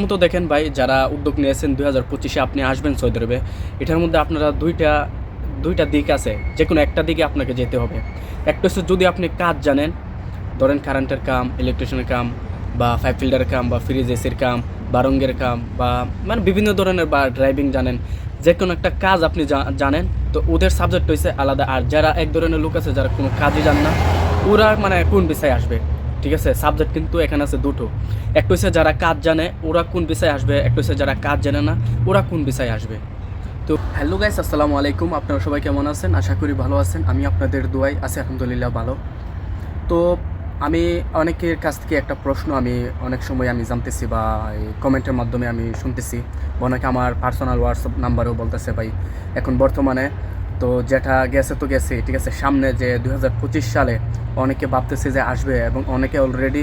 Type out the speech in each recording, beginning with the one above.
তো দেখেন ভাই, যারা উদ্যোগ নিয়েছেন 2025-এ আপনি আসবেন সৌদি আরবে, এটার মধ্যে আপনারা দুইটা দিক আছে। যেকোনো একটা দিকে আপনাকে যেতে হবে। একটা হচ্ছে যদি আপনি কাজ জানেন, ধরেন কারেন্টের কাম, ইলেকট্রিশিয়ানের কাম বা পাইপ ফিল্টারের কাম বা ফ্রিজ এসির কাম বা রঙের কাম বা মানে বিভিন্ন ধরনের বা ড্রাইভিং জানেন, যেকোনো একটা কাজ আপনি জানেন, তো ওদের সাবজেক্ট হইছে আলাদা। আর যারা এক ধরনের লোক আছে যারা কোনো কাজই জানে না, ওরা মানে কোন বিষয়ে আসবে, ঠিক আছে? সাবজেক্ট কিন্তু এখানে আছে দুটো। একটা হচ্ছে যারা কাজ জানে ওরা কোন বিষয়ে আসবে, একটা হচ্ছে যারা কাজ জানে না ওরা কোন বিষয়ে আসবে। তো হ্যালো গাইস, আসসালামু আলাইকুম। আপনারা সবাই কেমন আছেন? আশা করি ভালো আছেন। আমি আপনাদের দোয়ায় আছি, আলহামদুলিল্লাহ ভালো। তো আমি অনেকের কাছ থেকে একটা প্রশ্ন আমি অনেক সময় আমি জানতেছি বা এই কমেন্টের মাধ্যমে আমি শুনতেছি, অনেকে আমার পার্সোনাল হোয়াটসঅ্যাপ নাম্বারেও বলতেছে ভাই এখন বর্তমানে তো যেটা গেছে তো গেছে, ঠিক আছে, সামনে যে 2025 সালে অনেকে ভাবতেছে যে আসবে এবং অনেকে অলরেডি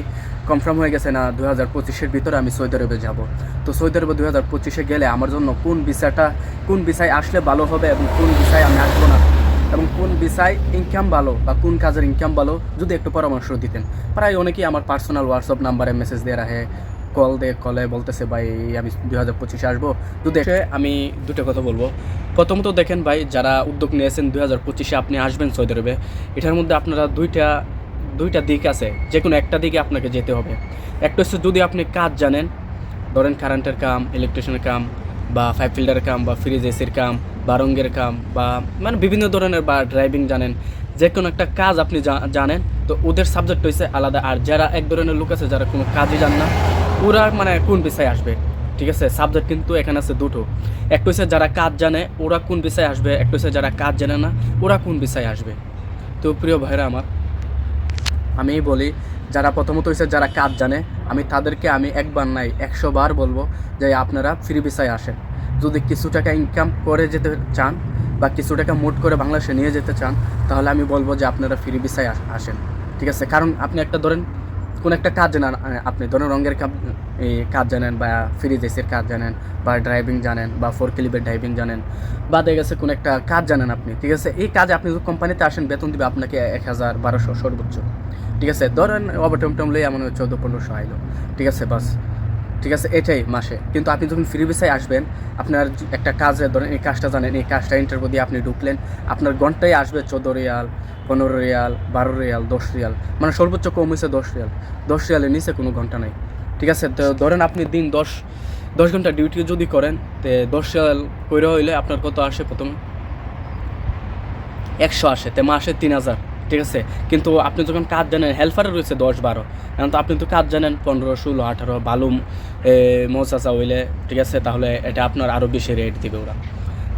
কনফার্ম হয়ে গেছে না 2025-এর ভিতরে আমি সৌদি আরবে যাব। তো সৌদি আরবে 2025-এ গেলে আমার জন্য কোন ভিসায় আসলে ভালো হবে এবং কোন ভিসায় আমি আসবো না, এবং কোন বিষয় ইনকাম ভালো বা কোন কাজের ইনকাম ভালো, যদি একটু পরামর্শ দিতেন। প্রায় অনেকেই আমার পার্সোনাল হোয়াটসঅ্যাপ নাম্বারে মেসেজ দিয়ে রাখে, কলে বলতেছে ভাই আমি 2025-এ আসবো। যদি আমি দুটো কথা বলবো। প্রথমত দেখেন ভাই, যারা উদ্যোগ নিয়েছেন 2025-এ আপনি আসবেন সৌদি আরবে, এটার মধ্যে আপনারা দুইটা দিক আছে। যে কোনো একটা দিকে আপনাকে যেতে হবে। একটা হচ্ছে যদি আপনি কাজ জানেন, ধরেন কারেন্টের কাম, ইলেকট্রিশিয়ানের কাম বা পাইপ ফিল্টারের কাম বা ফ্রিজ এসির কাম বা রঙের কাম বা মানে বিভিন্ন ধরনের বা ড্রাইভিং জানেন, যে কোনো একটা কাজ আপনি জানেন, তো ওদের সাবজেক্ট হয়েছে আলাদা। আর যারা এক ধরনের লোক আছে যারা কোনো কাজই জান না, ওরা মানে কোন বিষয়ে আসবে, ঠিক আছে? সাবজেক্ট কিন্তু এখানে আছে দুটো। একটা হচ্ছে যারা কাজ জানে ওরা কোন বিষয়ে আসবে, একটা হচ্ছে যারা কাজ জানে না ওরা কোন বিষয়ে আসবে। তো প্রিয় ভাইরা আমার, আমি বলি, যারা প্রথমত হচ্ছে যারা কাজ জানে, আমি তাদেরকে আমি একবার নাই 100 বার বলবো যে আপনারা ফ্রি ভিসায় আসেন। যদি কিছু টাকা ইনকাম করে যেতে চান বা কিছু টাকা মোট করে বাংলাদেশে নিয়ে যেতে চান, তাহলে আমি বলবো যে আপনারা ফ্রি ভিসায় আসেন, ঠিক আছে? কারণ আপনি একটা ধরেন কোন একটা কাজ জানেন, আপনি ধরেন রঙের কাজ জানেন বা ফ্রিজ এসির কাজ জানেন বা ড্রাইভিং জানেন বা ফোর ক্লিপের ড্রাইভিং জানেন বা দেখা গেছে কোনো একটা কাজ জানেন আপনি, ঠিক আছে? এই কাজে আপনি যদি কোম্পানিতে আসেন, বেতন দিবে আপনাকে 1000-1200 সর্বোচ্চ, ঠিক আছে? ধরেন ওভারটাইম টমলেই এমন 1400-1500 আইলো, ঠিক আছে? বাস, ঠিক আছে, এটাই মাসে। কিন্তু আপনি যখন ফ্রি ভিসায় আসবেন, আপনার একটা কাজে ধরেন এই কাজটা জানেন, এই কাজটা ইন্টারভিউ দিয়ে আপনি ঢুকলেন, আপনার ঘন্টায় আসবে 14 রিয়াল, 15 রিয়াল, 12 রিয়াল, 10 রিয়াল, মানে সর্বোচ্চ কম হয়েছে 10 রিয়াল। 10 রিয়ালের নিচে কোনো ঘন্টা নাই, ঠিক আছে? তো ধরেন আপনি দিন 10 ঘন্টা ডিউটি যদি করেন, তো 10 রিয়াল কইরা হইলে আপনার কত আসে? প্রথমে 100 আসে, তো মাসে 3000, ঠিক আছে? কিন্তু আপনি যখন কাজ জানেন, হেল্পারে রয়েছে 10-12, এখন তো আপনি তো কাজ জানেন 15-16-18, ভালো মৌচাচা হইলে, ঠিক আছে, তাহলে এটা আপনার আরও বেশি রেট দিবে ওরা।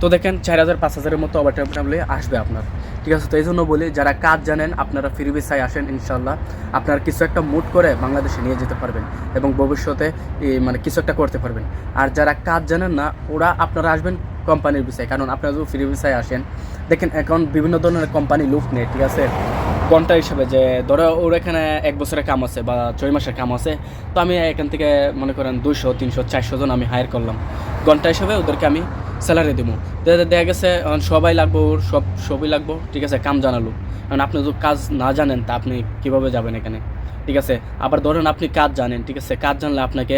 তো দেখেন 4000-5000-এর মতো ওভারটাইম টাইমলে আসবে আপনার, ঠিক আছে? তো এই জন্য বলি, যারা কাজ জানেন আপনারা ফ্রি ভিসায় আসেন, ইনশাল্লাহ আপনার কিছু একটা মুট করে বাংলাদেশে নিয়ে যেতে পারবেন এবং ভবিষ্যতে মানে কিছু একটা করতে পারবেন। আর যারা কাজ জানেন না ওরা আপনারা আসবেন কোম্পানির ভিসায়। কারণ আপনারা যদি ফ্রি ভিসায় আসেন, দেখেন এখন বিভিন্ন ধরনের কোম্পানি লুক নেয়, ঠিক আছে, ঘন্টা হিসাবে। যে ধরো ওর এখানে 1 বছরের কাম আছে বা 6 মাসের কাম আছে, তো আমি এখান থেকে মনে করেন 200-300-400 জন আমি হায়ার করলাম, ঘন্টা হিসাবে ওদেরকে আমি স্যালারি দেবো। দেখা গেছে সবাই লাগবো, ওর সবই লাগবো, ঠিক আছে, কাম জানালো। কারণ আপনি যদি কাজ না জানেন তা আপনি কীভাবে যাবেন এখানে, ঠিক আছে? আবার ধরেন আপনি কাজ জানেন, ঠিক আছে, কাজ জানলে আপনাকে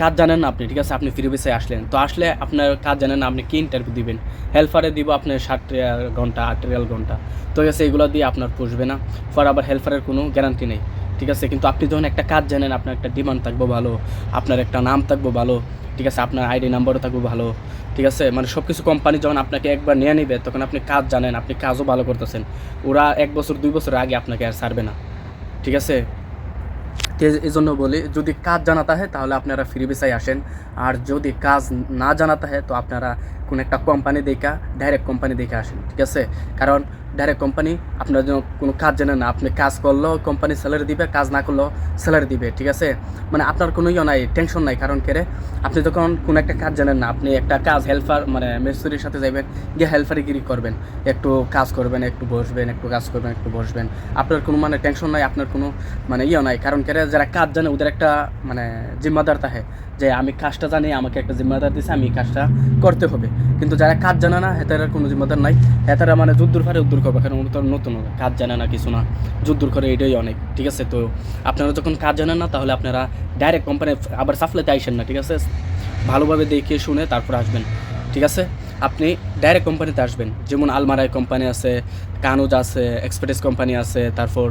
কাজ জানেন না আপনি, ঠিক আছে, আপনি ফ্রি ভিসায় আসলেন, তো আসলে আপনার কাজ জানেন না, আপনি কি ইন্টারভিউ দিবেন? হেল্পারে দিব আপনার 60 রিয়াল ঘন্টা, 8 রিয়াল ঘন্টা, তো গেছে এগুলো দিয়ে আপনার পুষবে না। ফর আবার হেল্পারের কোনো গ্যারান্টি নেই, ঠিক আছে? কিন্তু আপনি যখন একটা কাজ জানেন, আপনার একটা ডিমান্ড থাকবো ভালো, আপনার একটা নাম থাকবো ভালো, ঠিক আছে, আপনার আইডি নাম্বারও থাকবো ভালো, ঠিক আছে, মানে সব কিছু কোম্পানি যখন আপনাকে একবার নিয়ে নেবে, তখন আপনি কাজ জানেন, আপনি কাজও ভালো করতেছেন, ওরা 1 বছর 2 বছর আগে আপনাকে আর ছাড়বে না, ঠিক আছে? এই জন্য বলি, যদি কাজ জানাতে হয় তাহলে আপনারা ফ্রি ভিসায় আসেন। আর যদি কাজ না জানাতে হয় তো আপনারা কোনো একটা কোম্পানি দেখা, ডাইরেক্ট কোম্পানি দেখে আসেন, ঠিক আছে? কারণ ডাইরেক্ট কোম্পানি আপনার জন্য কোনো কাজ জানেন না, আপনি কাজ করলেও কোম্পানি স্যালারি দিবে, কাজ না করলেও স্যালারি দিবে, ঠিক আছে? মানে আপনার কোনো নাই, টেনশন নাই। কারণ কেরে, আপনি যখন কোনো একটা কাজ জানেন না, আপনি একটা কাজ হেল্পার মানে মিস্ত্রির সাথে যাবেন, গিয়ে হেল্পারিগিরি করবেন, একটু কাজ করবেন, একটু বসবেন, একটু কাজ করবেন, একটু বসবেন, আপনার কোনো মানে টেনশন নাই, আপনার কোনো মানে নাই। কারণ কেরে, যারা কাজ জানে ওদের একটা মানে জিম্মাদার থাকে যে আমি কাজটা জানি, আমাকে একটা জিম্মাদার দিছে, আমি কাজটা করতে হবে। কিন্তু যারা কাজ জানে না হেতারা কোনো জিম্মাদার নাই, হেতারা মানে যুদ্ধর ফারে উদ্দূর করবে, কারণ ওরা তো নতুন হবে, কাজ জানে না কিছু না, যুদ্ধর করে এটাই অনেক। ঠিক আছে, তো আপনারা যখন কাজ জানেন না তাহলে আপনারা ডাইরেক্ট কোম্পানি আবার সাপ্লাইতে আইসেন না। ঠিক আছে, ভালোভাবে দেখে শুনে তারপর আসবেন। ঠিক আছে, আপনি ডাইরেক্ট কোম্পানিতে আসবেন, যেমন আলমারাই কোম্পানি আছে, কানুজ আছে, এক্সপ্রেস কোম্পানি আছে, তারপর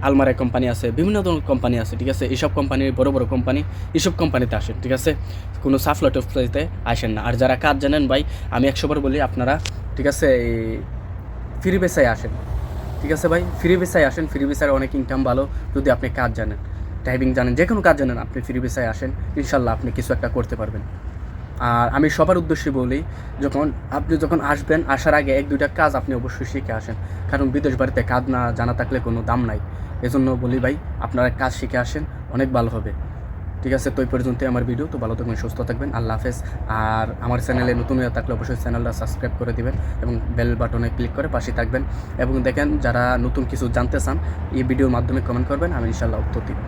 আলমারাই কোম্পানি আছে, বিভিন্ন ধরনের কোম্পানি আছে। ঠিক আছে, এইসব কোম্পানি বড় বড় কোম্পানি, এইসব কোম্পানিতে আসেন। ঠিক আছে, কোনো সাফলা টফলাইতে আসেন না। আর যারা কাজ জানেন ভাই, আমি 100বার বলি আপনারা, ঠিক আছে, ফ্রি বেসায় আসেন। ঠিক আছে ভাই, ফ্রি বেসায় আসেন, ফ্রি বেসায় অনেক ইনকাম ভালো, যদি আপনি কাজ জানেন, টাইপিং জানেন, যে কোনো কাজ জানেন, আপনি ফ্রি বেসায় আসেন, ইনশাল্লাহ আপনি কিছু একটা করতে পারবেন। আর আমি সবার উদ্দেশ্যে বলি, আপনি যখন আসবেন, আসার আগে 1-2টা কাজ আপনি অবশ্যই শিখে আসেন, কারণ বিদেশ বাড়িতে কাজ না জানা থাকলে কোনো দাম নাই। এজন্য বলি ভাই, আপনারা কাজ শিখে আসেন, অনেক ভালো হবে। ঠিক আছে, তো এই পর্যন্তই আমার ভিডিও। তো ভালো থাকবেন, সুস্থ থাকবেন, আল্লাহ হাফেজ। আর আমার চ্যানেলে নতুন হয়ে থাকলে অবশ্যই চ্যানেলটা সাবস্ক্রাইব করে দিবেন এবং বেল বাটনে ক্লিক করে পাশে থাকবেন। এবং দেখেন, যারা নতুন কিছু জানতে চান, এই ভিডিওর মাধ্যমে কমেন্ট করবেন, আমি ইনশাল্লাহ উত্তর দিব।